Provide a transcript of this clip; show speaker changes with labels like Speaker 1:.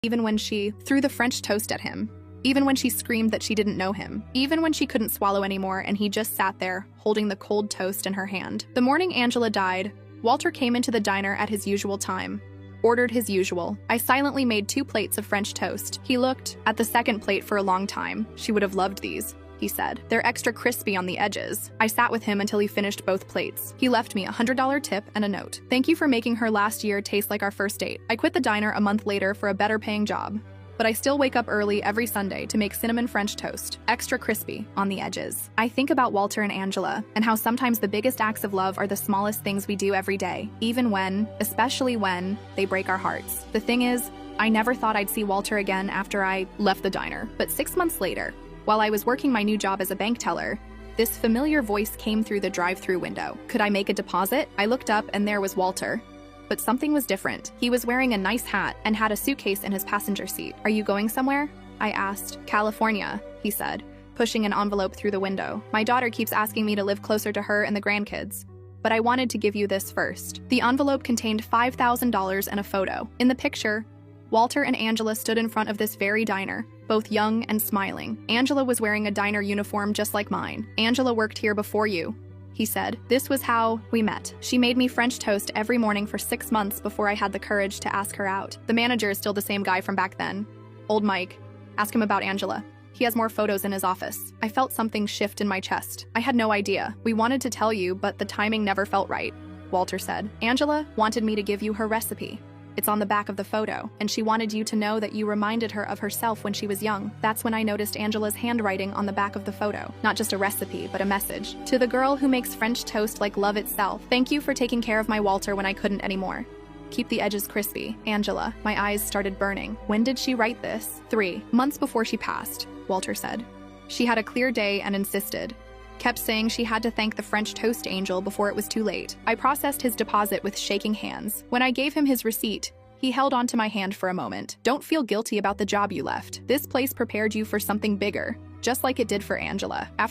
Speaker 1: even when she threw the French toast at him, even when she screamed that she didn't know him, even when she couldn't swallow anymore and he just sat there, holding the cold toast in her hand. The morning Angela died, Walter came into the diner at his usual time, ordered his usual. I silently made 2 plates of French toast. He looked at the second plate for a long time. She would have loved these, he said. They're extra crispy on the edges. I sat with him until he finished both plates. He left me a $100 tip and a note. Thank you for making her last year taste like our first date. I quit the diner a month later for a better paying job, but I still wake up early every Sunday to make cinnamon French toast, extra crispy on the edges. I think about Walter and Angela and how sometimes the biggest acts of love are the smallest things we do every day, even when, especially when, they break our hearts. The thing is, I never thought I'd see Walter again after I left the diner, but 6 months later, while I was working my new job as a bank teller, this familiar voice came through the drive-thru window. Could I make a deposit? I looked up and there was Walter. But something was different. He was wearing a nice hat and had a suitcase in his passenger seat. Are you going somewhere? I asked. California, he said, pushing an envelope through the window. My daughter keeps asking me to live closer to her and the grandkids, but I wanted to give you this first. The envelope contained $5,000 and a photo. In the picture, Walter and Angela stood in front of this very diner, both young and smiling. Angela was wearing a diner uniform just like mine. Angela worked here before you, he said. This was how we met. She made me French toast every morning for 6 months before I had the courage to ask her out. The manager is still the same guy from back then. Old Mike. Ask him about Angela. He has more photos in his office. I felt something shift in my chest. I had no idea. We wanted to tell you, but the timing never felt right, Walter said. Angela wanted me to give you her recipe. It's on the back of the photo, and she wanted you to know that you reminded her of herself when she was young. That's when I noticed Angela's handwriting on the back of the photo. Not just a recipe, but a message. To the girl who makes French toast like love itself. Thank you for taking care of my Walter when I couldn't anymore. Keep the edges crispy. Angela. My eyes started burning. When did she write this? 3 months before she passed, Walter said. She had a clear day and insisted. Kept saying she had to thank the French toast angel before it was too late. I processed his deposit with shaking hands. When I gave him his receipt, he held onto my hand for a moment. Don't feel guilty about the job you left. This place prepared you for something bigger, just like it did for Angela. After